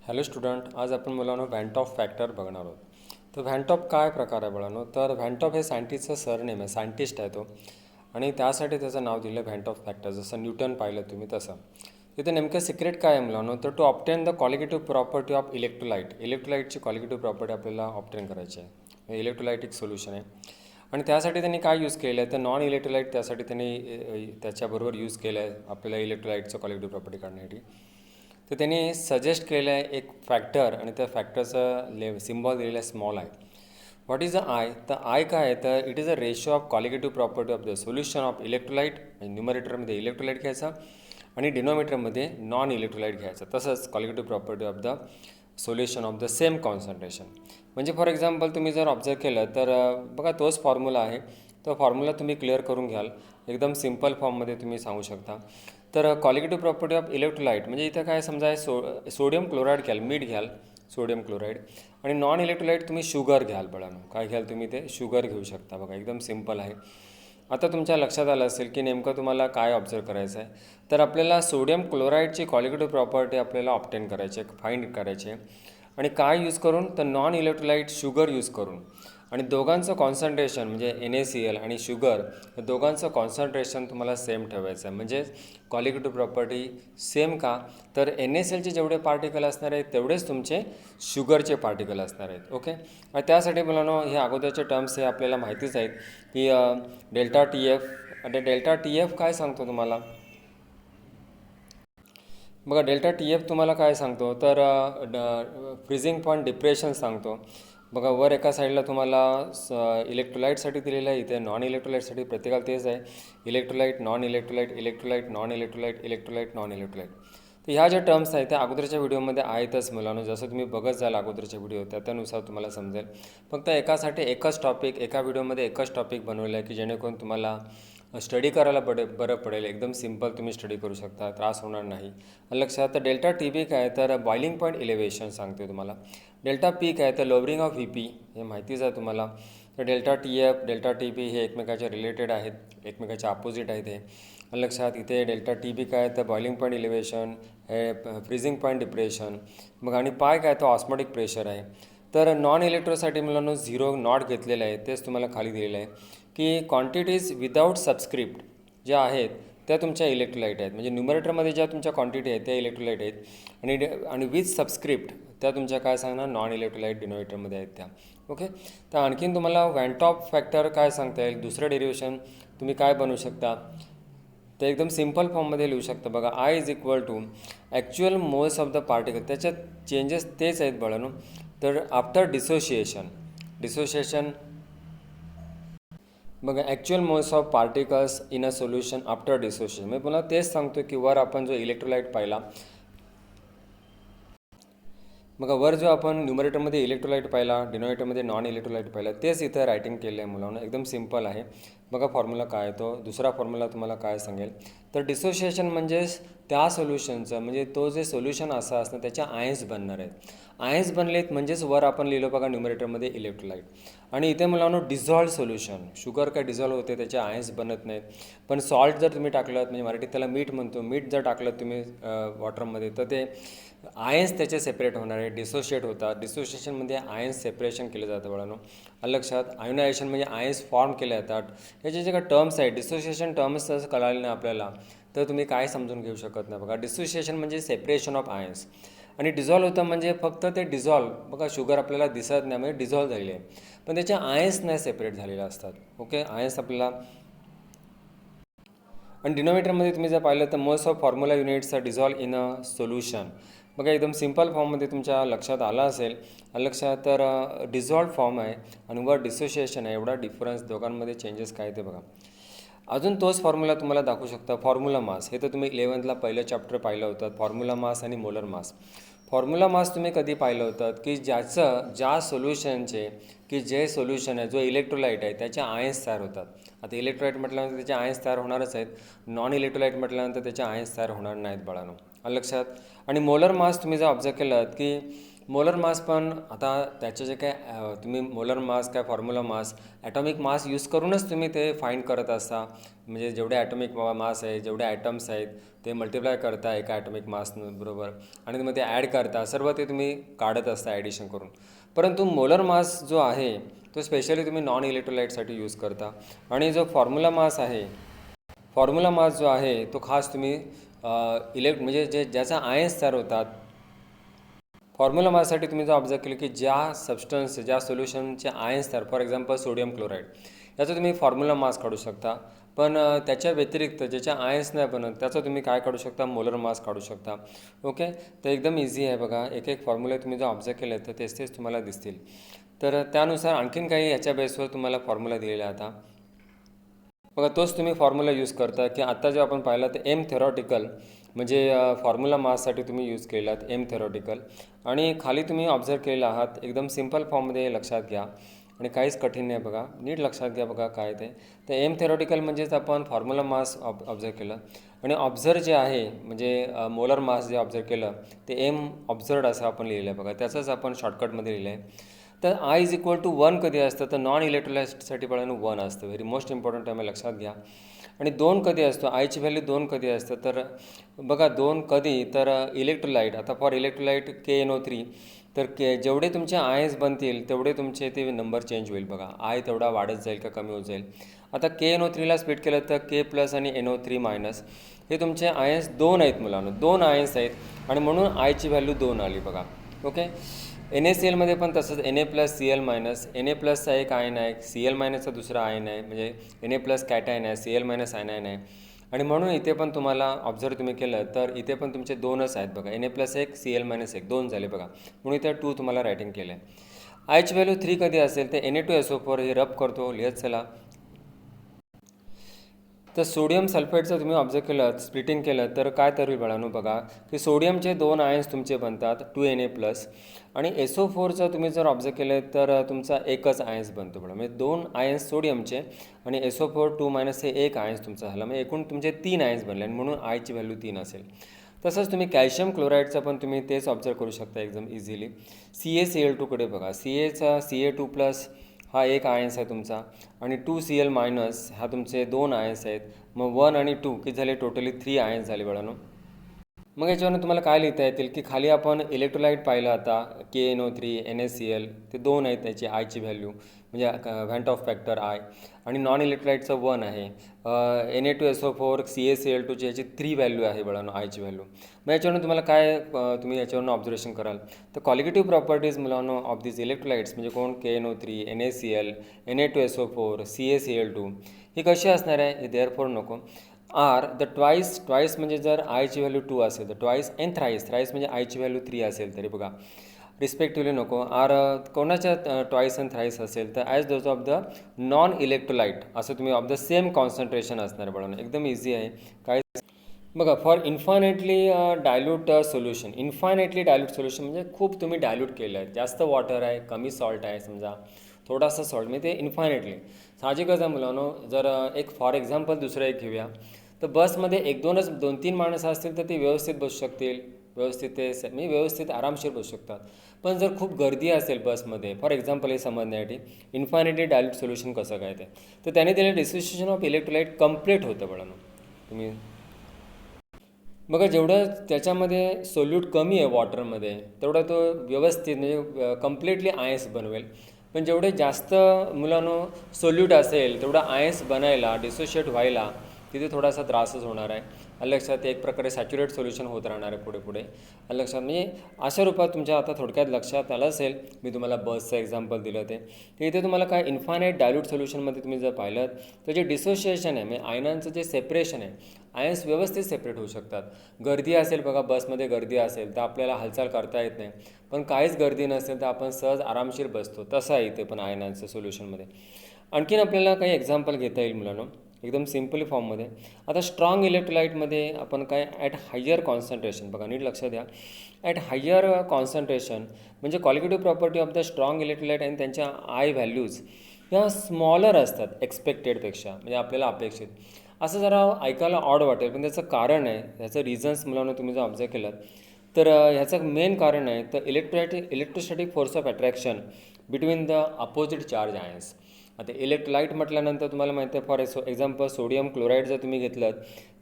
Hello student, आज आपण मुलांनो व्हॅनटॉप फॅक्टर बघणार आहोत. तर व्हॅनटॉप काय प्रकार आहे मुलांनो? तर व्हॅनटॉप हे सायंटिस्टचं सरनेम आहे, सायंटिस्ट आहे तो, आणि त्यासाठी त्याचं नाव दिलं व्हॅनटॉप फॅक्टर. जसं न्यूटन पाहिलं तुम्ही तसं. तिथे नेमकं सिक्रेट काय आहे मुलांनो? तर to obtain the qualitative property of electrolyte. इलेक्ट्रोलाइटची क्वालिटेटिव्ह प्रॉपर्टी आपल्याला ऑप्टेन करायची आहे. इलेक्ट्रोलाइटिक सोल्युशन आहे आणि त्यासाठी त्यांनी काय यूज केलं आहे? तर नॉन इलेक्ट्रोलाइट त्यासाठी त्यांनी त्याच्याबरोबर यूज केलं आहे आपल्याला इलेक्ट्रोलाइटचं क्वालिटेटिव्ह प्रॉपर्टी काढण्यासाठी. तर त्यांनी सजेस्ट केलं आहे एक फॅक्टर आणि त्या फॅक्टरचं सिम्बॉल दिलेलं आहे small I. What is the I? तर आय काय आहे? तर it is a ratio of qualitative property of the solution of electrolyte. न्यूमरेटरमध्ये इलेक्ट्रोलाइट घ्यायचा आणि डिनोमिनेटरमध्ये नॉन इलेक्ट्रोलाइट घ्यायचं. तसंच qualitative property of the solution of the same concentration. म्हणजे फॉर एक्झाम्पल तुम्ही जर ऑब्झर्व केलं तर बघा तोच फॉर्म्युला आहे. तो फॉर्म्युला तुम्ही क्लिअर करून घ्याल, एकदम सिम्पल फॉर्ममध्ये तुम्ही सांगू शकता. तर क्वालिटेटिव्ह प्रॉपर्टी ऑफ इलेक्ट्रोलाइट म्हणजे इथं काय समजा सोडियम क्लोराईड घ्याल, मीठ घ्याल, सोडियम क्लोराईड, आणि नॉन इलेक्ट्रोलाइट तुम्ही शुगर घ्याल. बळानो काय घ्याल तुम्ही? ते शुगर घेऊ शकता. बघा एकदम सिम्पल आहे. आता तुमच्या लक्षात आलं असेल की नेमकं तुम्हाला काय ऑब्झर्व करायचं आहे. तर आपल्याला सोडियम क्लोराईडची क्वालिटेटिव्ह प्रॉपर्टी आपल्याला ऑप्टेन करायची आहे, फाइंड करायची आहे. आणि काय यूज करून? तर नॉन इलेक्ट्रोलाइट शुगर यूज करून. आणि दोघांचं कॉन्सन्ट्रेशन म्हणजे NaCl आणि शुगर या दोघांचं कॉन्सन्ट्रेशन तुम्हाला सेम ठेवायचं आहे. म्हणजे क्वालिटेटिव्ह प्रॉपर्टी सेम का? तर NaClचे जेवढे पार्टिकल असणार आहेत तेवढेच तुमचे शुगरचे पार्टिकल असणार आहेत. ओके. आणि त्यासाठी मुलांनो हे अगोदरचे टर्म्स हे आपल्याला माहितीच आहेत की डेल्टा TF. आणि डेल्टा TF काय सांगतो तुम्हाला? बघा डेल्टा TF तुम्हाला काय सांगतो? तर फ्रीजिंग पॉईंट डिप्रेशन सांगतो. बघा वर एका साईडला तुम्हाला इलेक्ट्रोलाइटसाठी दिलेलं आहे, इथे नॉन इलेक्ट्रोलाइटसाठी प्रत्येकाला तेच आहे. Electrolyte, non electrolyte, electrolyte, non electrolyte, electrolyte, non electrolyte. तर ह्या ज्या टर्म्स आहेत त्या अगोदरच्या व्हिडिओमध्ये आहेतच मुलांनो. जसं तुम्ही बघत जाल अगोदरच्या व्हिडिओ त्यानुसार तुम्हाला समजेल. फक्त एकासाठी एकच टॉपिक, एका व्हिडिओमध्ये एकच टॉपिक बनवलं आहे की जेणेकरून तुम्हाला स्टडी करायला बरं पडेल. एकदम सिम्पल तुम्ही स्टडी करू शकता, त्रास होणार नाही. लक्षात. तर डेल्टा TB काय? तर बॉइलिंग पॉईंट इलेव्हेशन सांगते तुम्हाला. डेल्टा P काय? तर लोअरिंग ऑफ VP, हे माहितीच आहे तुम्हाला. तर डेल्टा TF, डेल्टा TB हे एकमेकाच्या रिलेटेड आहेत, एकमेकाच्या अपोजिट आहेत हे लक्षात. इथे डेल्टा TB काय? तर बॉइलिंग पॉईंट इलेव्हेशन, हे फ्रीजिंग पॉईंट डिप्रेशन. मग आणि पाय काय? तर ऑस्मोटिक प्रेशर आहे. तर नॉन इलेक्ट्रोसाठी मुलांनो 0 नॉट घेतलेलं आहे, तेच तुम्हाला खाली दिलेलं आहे की क्वांटिटीज विदाऊट सबस्क्रिप्ट ज्या आहेत त्या तुमच्या इलेक्ट्रोलाइट आहेत. म्हणजे न्यूमरेटरमध्ये ज्या तुमच्या क्वांटिटी आहेत त्या इलेक्ट्रोलाइट आहेत आणि विथ सबस्क्रिप्ट त्या तुमच्या काय सांगणार? नॉन इलेक्ट्रोलाइट डिनोमिनेटरमध्ये आहेत त्या. ओके. तर आणखीन तुम्हाला व्हॅनटॉप फॅक्टर काय सांगता येईल? दुसरं डेरिवेशन तुम्ही काय बनवू शकता? ते एकदम सिम्पल फॉर्ममध्ये लिहू शकता. बघा I is equal to actual moles of the particle. त्याच्यात चेंजेस तेच आहेत बळानो. तर आफ्टर डिसोशिएशन बघा actual moles of particles in a solution after dissociation. मी पुन्हा तेच सांगतो की वर आपण जो इलेक्ट्रोलाइट पाहिला, बघा वर जो आपण न्यूमरेटरमध्ये इलेक्ट्रोलाइट पाहिला, डिनोमिनेटरमध्ये नॉन इलेक्ट्रोलाइट पाहिला, तेच इथं रायटिंग केलं आहे मुलांना. एकदम सिम्पल आहे. बघा फॉर्म्युला काय आहे तो. दुसरा फॉर्म्युला तुम्हाला काय सांगेल? तर डिसोशिएशन म्हणजेच त्या सोल्युशनचं म्हणजे तो जे सोल्युशन असं असणं त्याच्या आयन्स बनणार आहेत. आयन्स बनलेत म्हणजेच वर आपण लिहिलं बघा न्यूमरेटरमध्ये इलेक्ट्रोलाइट. आणि इथे मुलांनो डिझॉल्व्ड सोल्युशन. शुगर काय डिझॉल्व्ह होते, त्याचे आयन्स बनत नाहीत. पण सॉल्ट जर तुम्ही टाकलं, म्हणजे मराठीत त्याला मीठ म्हणतो, मीठ जर टाकलं तुम्ही वॉटरमध्ये तर ते आयन्स त्याचे सेपरेट होणार आहे, डिसोशिएट होतात. डिसोशिएशनमध्ये आयन्स सेपरेशन केलं जातं बळानो. लक्षात. आयोनायझेशन म्हणजे आयन्स फॉर्म केले जातात. ह्याचे जे काही टर्म्स आहेत, डिसोशिएशन टर्म्स जर कळाले नाही आपल्याला तर तुम्ही काय समजून घेऊ शकत नाही. बघा डिसोशिएशन म्हणजे सेपरेशन ऑफ आयन्स, आणि डिझॉल्व्ह होतं म्हणजे फक्त ते डिझॉल्व्ह. बघा शुगर आपल्याला दिसत नाही म्हणजे डिझॉल्व्ह झालेली आहे, पण त्याचे आयन्स नाही सेपरेट झालेले असतात. ओके. आयन्स आपल्याला. आणि डिनोमिनेटरमध्ये तुम्ही जर पाहिलं तर most of formula units are dissolve in a solution. बघा एकदम सिम्पल फॉर्ममध्ये तुमच्या लक्षात आलं असेल. लक्षात. तर डिझॉल्व्ड फॉर्म आहे आणि वर डिसोशिएशन आहे. एवढा डिफरन्स दोघांमध्ये चेंजेस काय ते बघा. अजून तोच फॉर्म्युला तुम्हाला दाखवू शकता. फॉर्म्युला मास हे तर तुम्ही 11th पहिलं चॅप्टर पाहिलं होतं. फॉर्म्युला मास आणि मोलर मास. फॉर्म्युला मास तुम्ही कधी पाहिलं होतं की ज्या सोल्युशनचे की जे सोल्युशन आहे, जो इलेक्ट्रोलाइट आहे त्याच्या आयन्स तयार होतात. आता इलेक्ट्रोलाइट म्हटल्यानंतर त्याचे आयन्स तयार होणारच आहेत. नॉन इलेक्ट्रोलाइट म्हटल्यानंतर त्याचे आयन्स तयार होणार नाहीत बाळांनो. लक्षात. आणि मोलर मास तुम्ही जर ऑब्झर्व केलं की मोलर मास पण आता त्याचे जे काय तुम्ही मोलर मास काय formula mass atomic mass use करूनच तुम्ही ते फाईंड करत असता. म्हणजे जेवढे ॲटॉमिक मास आहे, जेवढे ॲटम्स आहेत ते मल्टिप्लाय करता एका ॲटॉमिक मास बरोबर आणि मग ते ॲड करता, सर्व ते तुम्ही काढत असता ॲडिशन करून. परंतु मोलर मास जो आहे तो स्पेशली तुम्ही नॉन इलेक्ट्रोलाइटसाठी यूज करता. आणि जो फॉर्म्युला मास जो आहे तो खास तुम्ही म्हणजे ज्याचा आयन्स तयार होतात. फॉर्म्युला माससाठी तुम्ही जर ऑब्झर्व केलं की ज्या सोल्युशनचे आयन्स तयार, फॉर एक्झाम्पल सोडियम क्लोराईड, याचा तुम्ही फॉर्म्युला मास काढू शकता. पण त्याच्या व्यतिरिक्त ज्याच्या आयन्स नाही बनत त्याचा तुम्ही काय काढू शकता, मोलर मास काढू शकता. ओके, तर एकदम इझी आहे बघा. एक एक फॉर्म्युले तुम्ही जर ऑब्झर्व केले तर तेच तुम्हाला दिसतील. तर त्यानुसार आणखीन काही याच्या बेसवर तुम्हाला फॉर्म्युला दिलेला आहे. आता बघा तोच तुम्ही फॉर्म्युला यूज करता की आत्ता जे आपण पाहिलं तर एम थेरॉटिकल म्हणजे फॉर्म्युला माससाठी तुम्ही यूज केलात एम थेरॉटिकल. आणि खाली तुम्ही ऑब्झर्व केलेला आहात एकदम सिम्पल फॉर्ममध्ये लक्षात घ्या आणि काहीच कठीण नाही बघा, नीट लक्षात घ्या बघा काय ते. तर एम थेरॉटिकल म्हणजेच आपण फॉर्म्युला मास ऑब्झर्व केलं आणि ऑब्झर्व जे आहे म्हणजे मोलर मास जे ऑब्झर्व केलं ते एम ऑब्झर्वड असं आपण लिहिलं आहे बघा. त्याचंच आपण शॉर्टकटमध्ये लिहिलं आहे. तर आय इज इक्वल टू 1 कधी असतं तर नॉन इलेक्ट्रोलाइटसाठी पण 1 असतं. व्हेरी मोस्ट इम्पॉर्टंट आहे, लक्षात घ्या. आणि 2 कधी असतो, आयची व्हॅल्यू 2 कधी असतं तर बघा 2 कधी तर इलेक्ट्रोलाइट. आता फॉर इलेक्ट्रोलाइट KNO3 तर जेवढे तुमचे आयन्स बनतील तेवढे तुमचे ते नंबर चेंज होईल बघा. आय तेवढा वाढत जाईल का कमी होत जाईल. आता KNO3ला स्प्लिट केलं तर K+ आणि NO3- हे तुमचे आयन्स 2 आहेत मुलांना, 2 आयन्स आहेत आणि म्हणून आयची व्हॅल्यू 2 आली बघा. ओके, NaClमध्ये पण तसंच Na+Cl-. Na+चा एक आयन आहे, Cl- दुसरा आयन आहे, म्हणजे Na+ कॅटायन आहे, Cl- आयनायन आहे. आणि म्हणून इथे पण तुम्हाला ऑब्झर्व तुम्ही केलं तर इथे पण तुमचे 2च आहेत बघा. Na+1 Cl-1 2 झाले बघा, म्हणून इथे 2 तुम्हाला रायटिंग केलं आहे. आयची व्हॅल्यू 3 कधी असेल तर Na2SO4 हे रब करतो, लिहत चला. तर सोडियम सल्फेटचं तुम्ही ऑब्झर्व केलं, स्प्लिटिंग केलं तर काय तर होईल बाळांनो बघा की सोडियमचे 2 आयन्स तुमचे बनतात 2Na+. आणि SO4चं तुम्ही जर ऑब्झर्व केलं तर तुमचा एकच आयन्स बनतो बघा. म्हणजे 2 आयन्स सोडियमचे आणि SO4 2- हे एक आयन्स तुमचा झाला, म्हणजे एकूण तुमचे 3 आयन्स बनले आणि म्हणून आयची व्हॅल्यू 3 असेल. तसंच तुम्ही कॅल्शियम क्लोराईडचं पण तुम्ही तेच ऑब्झर्व करू शकता एकदम इझिली. CaCl2कडे बघा, Ca2+ हा एक आयन्स आहे तुमचा आणि 2Cl- हा तुमचे 2 आयन्स आहेत. मग 1 आणि 2 किती झाले, टोटली 3 आयन्स झाले बाळांनो. मग याच्यावरून तुम्हाला काय लिहिता येतील की खाली आपण इलेक्ट्रोलाइट पाहिलं आता KNO3 NaCl ते 2 आहेत त्याची आयची व्हॅल्यू म्हणजे व्हॅन्ट ऑफ फॅक्टर आय. आणि नॉन इलेक्ट्रोलाइटचं 1 आहे. Na2SO4 CaCl2ची याची 3 व्हॅल्यू आहे बाळांनो आयची व्हॅल्यू. मग याच्यावरून तुम्हाला काय तुम्ही याच्यावरून ऑब्झर्वेशन कराल तर क्वालिटेटिव्ह प्रॉपर्टीज मुलांनो ऑफ दिस इलेक्ट्रोलाइट्स म्हणजे कोण KNO3 NaCl Na2SO4 CaCl2 ही कशी असणार आहे हे देअरफॉर नको आर द ट्वाईस म्हणजे जर आयची व्हॅल्यू 2 असेल तर ट्वाईस एन थ्राईस म्हणजे आयची व्हॅल्यू 3 असेल तरी बघा रिस्पेक्टिव्हली नको. आर कोणाच्या ट्वाईस अँड थ्राईस असेल तर as those of the non electrolyte असं तुम्ही ऑफ द सेम कॉन्सन्ट्रेशन असणार बघा. एकदम इझी आहे काय बघा. For infinitely dilute solution, infinitely dilute solution म्हणजे खूप तुम्ही डायल्यूट केलं आहे, जास्त वॉटर आहे, कमी सॉल्ट आहे, समजा थोडासा सॉल्ट म्हणजे ते इन्फायनेटली साहजिकच आहे मुलांनो. जर एक फॉर एक्झाम्पल दुसरं एक घेऊया तर बसमध्ये 2-3 माणसं असतील तर ते व्यवस्थित बसू शकतील, व्यवस्थित आरामशीर बसू शकतात. पण जर खूप गर्दी असेल बसमध्ये, फॉर एक्झाम्पल हे समजण्यासाठी इन्फायनेटली डायल्यूट सोल्युशन कसं काय ते, तर त्याने दिलेलं डिसोसिएशन ऑफ इलेक्ट्रोलाइट कम्प्लीट होतं बघा. तुम्ही बघा जेवढं त्याच्यामध्ये सोल्यूट कमी आहे वॉटरमध्ये तेवढा तो व्यवस्थित म्हणजे कम्प्लिटली आयन्स बनवेल. पण जेवढे जास्त मुलांनो सोल्यूट असेल तेवढा आयन्स बनायला डिसोशिएट व्हायला तिथे थोडासा त्रासच होणार आहे. लक्षात एक प्रकारे सॅच्युरेट सोल्युशन होत राहणार आहे पुढे लक्षात. म्हणजे अशा रूपात तुमच्या आता थोडक्यात लक्षात आलं असेल. मी तुम्हाला बसचं एक्झाम्पल दिलं ते इथे तुम्हाला काय इन्फायनाईट डायल्यूट सोल्युशनमध्ये तुम्ही जर पाहिलं तर जे डिसोशिएशन आहे म्हणजे आयनांचं जे सेपरेशन आहे, आयन्स व्यवस्थित सेपरेट होऊ शकतात. गर्दी असेल बघा, बसमध्ये गर्दी असेल तर आपल्याला हालचाल करता येत नाही, पण काहीच गर्दी नसेल तर आपण सहज आरामशीर बसतो. तसं आहे इथे पण आयनांचं सोल्युशनमध्ये. आणखीन आपल्याला काही एक्झाम्पल घेता येईल मुलांनो एकदम सिम्पली फॉर्ममध्ये. आता स्ट्रॉंग इलेक्ट्रोलाइटमध्ये आपण काय ॲट हायर कॉन्सन्ट्रेशन बघा, नीट लक्ष द्या. ॲट हायर कॉन्सन्ट्रेशन म्हणजे qualitative property of the strong electrolyte आणि त्यांच्या आय व्हॅल्यूज ह्या स्मॉलर असतात एक्सपेक्टेडपेक्षा, म्हणजे आपल्याला अपेक्षित. असं जरा ऐकायला ऑड वाटेल पण त्याचं कारण आहे, त्याचं रिझन्स मुलांना तुम्ही जर ऑब्झर्व केलं तर ह्याचं मेन कारण आहे तर electrostatic force of attraction between the opposite charge ions. आता इलेक्ट्रोलाइट म्हटल्यानंतर तुम्हाला माहिती आहे, फॉर एक्झाम्पल सोडियम क्लोराईड जर तुम्ही घेतलं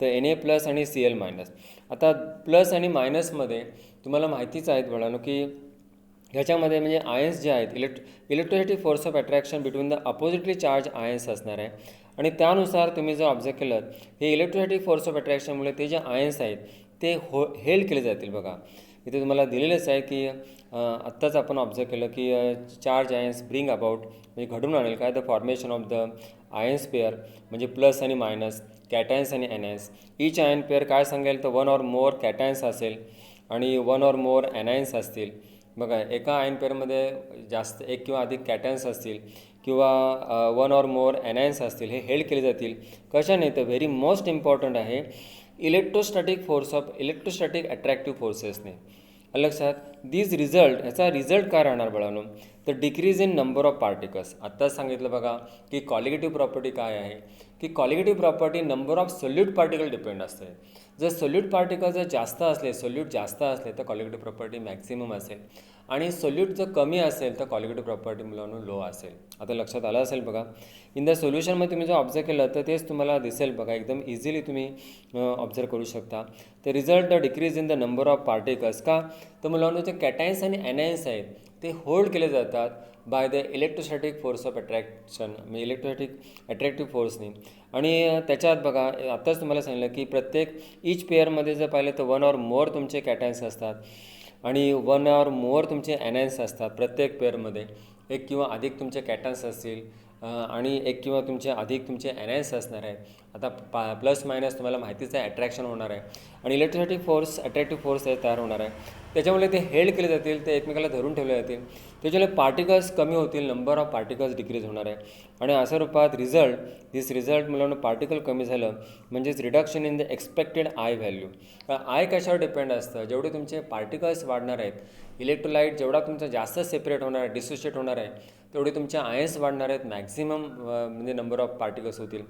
तर Na+ आणि Cl-. आता प्लस आणि मायनसमध्ये तुम्हाला माहितीच आहेत बाळांनो की ह्याच्यामध्ये म्हणजे आयन्स जे आहेत electrostatic force of attraction between the oppositely charge ions असणार आहे. आणि त्यानुसार तुम्ही जर ऑब्झर्व केलं हे इलेक्ट्रोस्टॅटिक फोर्स ऑफ अट्रॅक्शनमुळे ते जे आयन्स आहेत ते हेल्ड केले जातील. बघा इथे तुम्हाला दिलेलंच आहे की आत्ताच आपण ऑब्झर्व केलं की चार्ज आयन्स ब्रिंग अबाउट म्हणजे घडून आणेल काय the formation of the ions pair म्हणजे प्लस आणि मायनस, कॅटायन्स आणि एनायन्स. ईच आयन पेअर काय सांगेल तर 1 or more कॅटायन्स असेल आणि 1 or more एनायन्स असतील. बघा एका आयन पेअरमध्ये जास्त एक किंवा अधिक कॅटायन्स असतील किंवा 1 or more एनायन्स असतील. हे हेल्ड केले जातील कशाने तर व्हेरी मोस्ट इम्पॉर्टंट आहे इलेक्ट्रोस्टॅटिक अट्रॅक्टिव्ह फोर्सेसने. लक्षात दीज रिझल्ट ह्याचा रिझल्ट काय राहणार बाळांनो तर decrease in number of particles. आत्ताच सांगितलं बघा की कॉलिगेटिव्ह प्रॉपर्टी काय आहे की colligative property number of solute particle depend असते. जर सोल्यूट पार्टिकल जर जास्त असले तर कॉलिगेटिव्ह प्रॉपर्टी मॅक्सिमम असेल आणि सोल्यूट जर कमी असेल तर कॉलिगेटिव्ह प्रॉपर्टी मुलांनो लो असेल. आता लक्षात आलं असेल बघा. इन द सोल्युशनमध्ये तुम्ही जर ऑब्झर्व केलं तर तेच तुम्हाला दिसेल बघा, एकदम इझिली तुम्ही ऑब्झर्व करू शकता. तर result decrease in the number of particles का तर मुलांनो जे कॅटायन्स आणि एनायन्स आहेत ते होल्ड केले जातात by the electrostatic force of attraction म्हणजे इलेक्ट्रोस्टॅटिक अट्रॅक्टिव्ह फोर्सनी. आणि त्याच्यात बघा आत्ताच तुम्हाला सांगितलं की प्रत्येक ईच पेअरमध्ये जर पाहिलं तर 1 or more तुमचे कॅटायन्स असतात आणि 1 or more तुमचे एनायन्स असतात. प्रत्येक पेअरमध्ये एक किंवा अधिक तुमचे कॅटायन्स असतील आणि एक किंवा अधिक तुमचे एनायन्स असणार आहेत. आता प्लस मायनस तुम्हाला माहितीच आहे अट्रॅक्शन होणार आहे आणि इलेक्ट्रोस्टॅटिक फोर्स अट्रॅक्टिव्ह फोर्स तयार होणार आहे. त्याच्यामुळे ते हेल्ड केले जातील, ते एकमेकाला धरून ठेवले जातील. त्याच्यामुळे पार्टिकल्स कमी होतील, नंबर ऑफ पार्टिकल्स डिक्रीज होणार आहे. आणि अशा रूपात रिझल्ट मुलांना पार्टिकल कमी झालं म्हणजेच reduction in the expected I value. I कशावर डिपेंड असतं जेवढे तुमचे पार्टिकल्स वाढणार आहेत, इलेक्ट्रोलाइट जेवढा तुमचा जास्त सेपरेट होणार आहे, डिसोशिएट होणार आहे तेवढे तुमचे आयन्स वाढणार आहेत, मॅक्झिमम म्हणजे नंबर ऑफ पार्टिकल्स होतील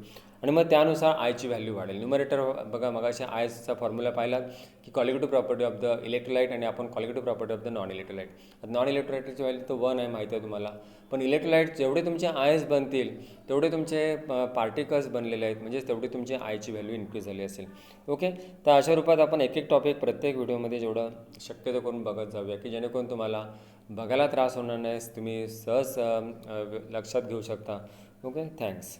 आणि मग त्यानुसार आयची व्हॅल्यू वाढेल. न्यूमरेटर बघा मगाशी आयचा फॉर्म्युला पाहिला की colligative property of the electrolyte आणि आपण colligative property of the non electrolyte. Non इलेक्ट्रोलाइटची व्हॅल्यू तर 1 आहे माहिती आहे तुम्हाला, पण इलेक्ट्रोलाइट जेवढे तुमचे आयन्स बनतील तेवढे तुमचे पार्टिकल्स बनलेले आहेत म्हणजेच तेवढी तुमची आयची व्हॅल्यू इन्क्रीज झाली असेल. ओके, तर अशा रूपात आपण एक एक टॉपिक प्रत्येक व्हिडिओमध्ये जेवढं शक्यतो करून बघत जाऊया की जेणेकरून तुम्हाला बघायला त्रास होणार नाही, तुम्ही सहज लक्षात घेऊ शकता. Okay, thanks.